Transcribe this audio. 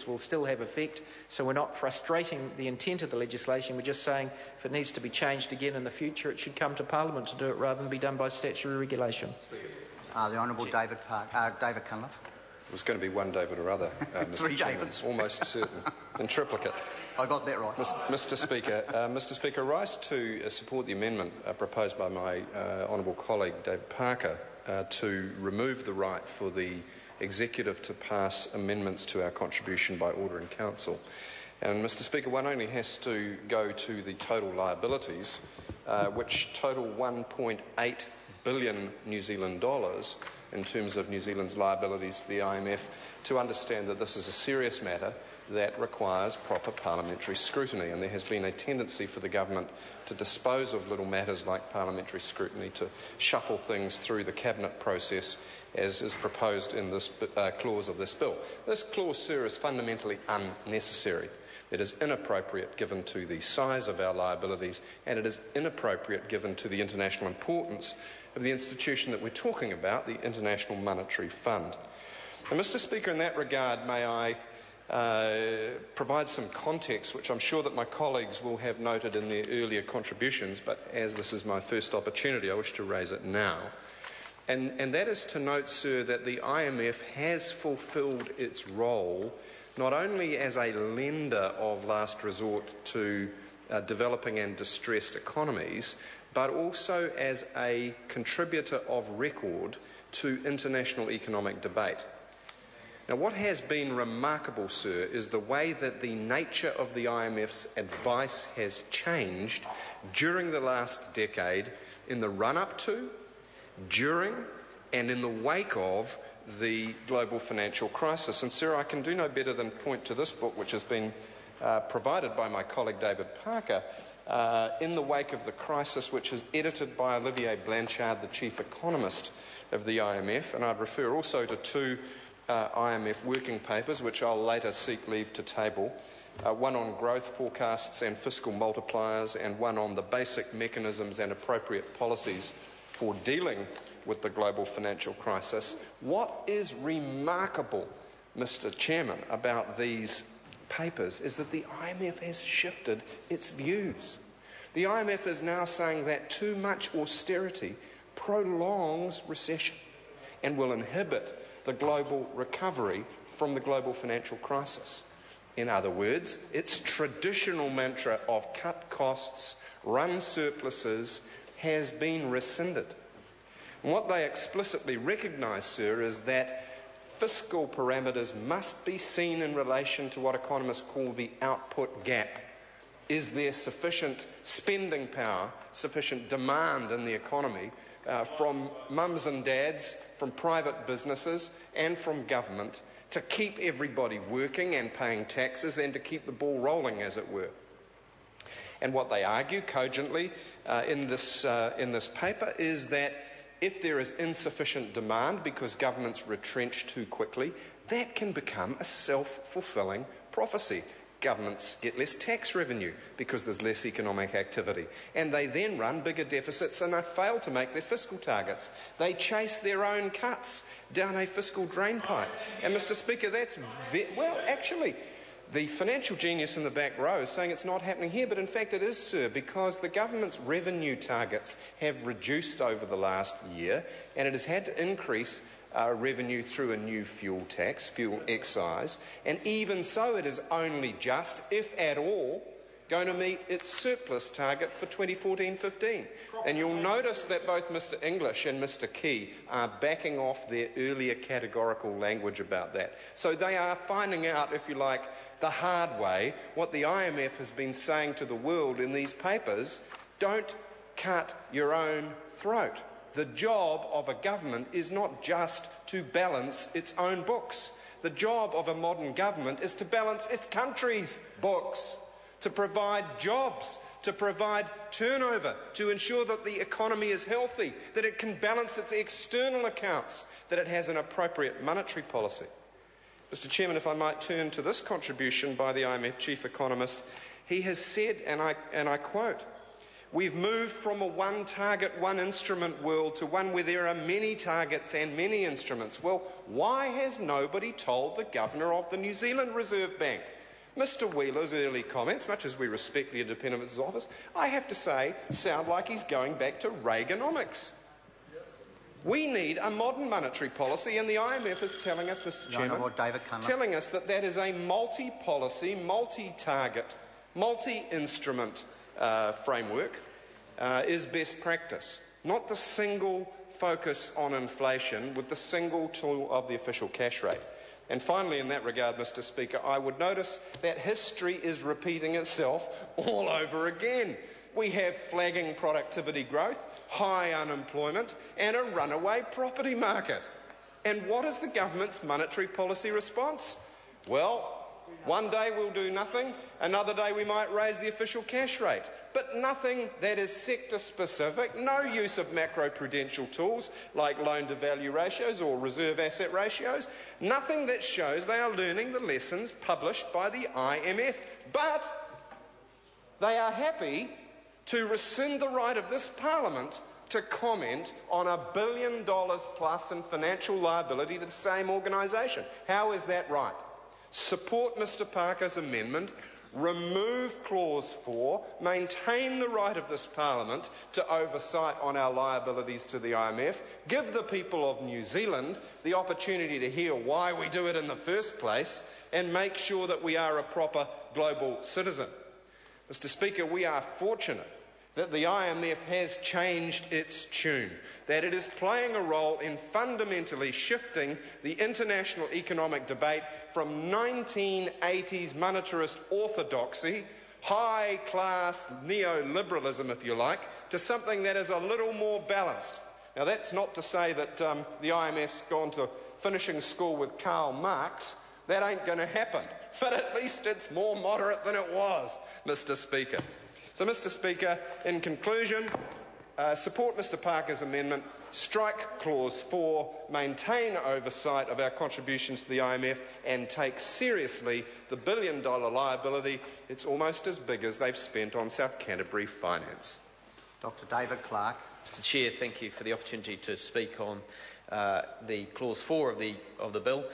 will still have effect, so we're not frustrating the intent of the legislation. We're just saying if it needs to be changed again in the future, it should come to Parliament to do it rather than be done by statutory regulation. The Honourable David Cunliffe. It was going to be one David or other, Mr. Three Chairman, Davids. Almost certain. In triplicate. I got that right. Mr. Speaker, I rise to support the amendment proposed by my honourable colleague David Parker to remove the right for the Executive to pass amendments to our contribution by order in Council. And, Mr. Speaker, one only has to go to the total liabilities, which total 1.8 billion New Zealand dollars in terms of New Zealand's liabilities to the IMF, to understand that this is a serious matter that requires proper parliamentary scrutiny. And there has been a tendency for the government to dispose of little matters like parliamentary scrutiny, to shuffle things through the cabinet process as is proposed in this clause of this bill. This clause, sir, is fundamentally unnecessary. It is inappropriate given to the size of our liabilities, and it is inappropriate given to the international importance of the institution that we're talking about, the International Monetary Fund. And, Mr. Speaker, in that regard, may I provide some context, which I'm sure that my colleagues will have noted in their earlier contributions, but as this is my first opportunity, I wish to raise it now. And that is to note, sir, that the IMF has fulfilled its role not only as a lender of last resort to developing and distressed economies, but also as a contributor of record to international economic debate. Now, what has been remarkable, sir, is the way that the nature of the IMF's advice has changed during the last decade in the run-up to, during and in the wake of the global financial crisis. And, sir, I can do no better than point to this book, which has been provided by my colleague David Parker, in the wake of the crisis, which is edited by Olivier Blanchard, the chief economist of the IMF. And I'd refer also to two IMF working papers, which I'll later seek leave to table, one on growth forecasts and fiscal multipliers, and one on the basic mechanisms and appropriate policies for dealing with the global financial crisis. What is remarkable, Mr. Chairman, about these papers is that the IMF has shifted its views. The IMF is now saying that too much austerity prolongs recession and will inhibit the global recovery from the global financial crisis. In other words, its traditional mantra of cut costs, run surpluses, has been rescinded. And what they explicitly recognise, sir, is that fiscal parameters must be seen in relation to what economists call the output gap. Is there sufficient spending power, sufficient demand in the economy from mums and dads, from private businesses and from government to keep everybody working and paying taxes and to keep the ball rolling, as it were? And what they argue cogently in this paper is that if there is insufficient demand because governments retrench too quickly, that can become a self-fulfilling prophecy. Governments get less tax revenue because there's less economic activity, and they then run bigger deficits and they fail to make their fiscal targets. They chase their own cuts down a fiscal drainpipe. And, Mr. Speaker, that's well, actually, the financial genius in the back row is saying it's not happening here, but in fact it is, sir, because the government's revenue targets have reduced over the last year, and it has had to increase revenue through a new fuel tax, fuel excise, and even so it is only just, if at all, going to meet its surplus target for 2014-15. And you'll notice that both Mr. English and Mr. Key are backing off their earlier categorical language about that. So they are finding out, if you like, the hard way, what the IMF has been saying to the world in these papers: don't cut your own throat. The job of a government is not just to balance its own books. The job of a modern government is to balance its country's books, to provide jobs, to provide turnover, to ensure that the economy is healthy, that it can balance its external accounts, that it has an appropriate monetary policy. Mr. Chairman, if I might turn to this contribution by the IMF chief economist, he has said, and I quote, We've moved from a one target, one instrument world to one where there are many targets and many instruments. Well, why has nobody told the Governor of the New Zealand Reserve Bank? Mr Wheeler's early comments, much as we respect the independence of his office, I have to say, sound like he's going back to Reaganomics. We need a modern monetary policy, and the IMF is telling us, Mr Chairman, telling us that that is a multi-policy, multi-target, multi-instrument framework is best practice, not the single focus on inflation with the single tool of the official cash rate. And finally, in that regard, Mr Speaker, I would notice that history is repeating itself all over again. We have flagging productivity growth, high unemployment and a runaway property market. And what is the government's monetary policy response? Well, one day we'll do nothing, another day we might raise the official cash rate, but nothing that is sector-specific, no use of macroprudential tools like loan-to-value ratios or reserve asset ratios, nothing that shows they are learning the lessons published by the IMF. But they are happy to rescind the right of this Parliament to comment on $1 billion plus in financial liability to the same organisation. How is that right? Support Mr Parker's amendment, remove Clause 4, maintain the right of this Parliament to oversight on our liabilities to the IMF, give the people of New Zealand the opportunity to hear why we do it in the first place, and make sure that we are a proper global citizen. Mr Speaker, we are fortunate that the IMF has changed its tune, that it is playing a role in fundamentally shifting the international economic debate from 1980s monetarist orthodoxy, high-class neoliberalism, if you like, to something that is a little more balanced. Now, that's not to say that the IMF's gone to finishing school with Karl Marx. That ain't going to happen. But at least it's more moderate than it was, Mr Speaker. So, Mr Speaker, in conclusion, support Mr Parker's amendment, strike Clause 4, maintain oversight of our contributions to the IMF and take seriously the $1 billion liability. It's almost as big as they've spent on South Canterbury finance. Dr David Clark. Mr Chair, thank you for the opportunity to speak on the Clause 4 of the bill.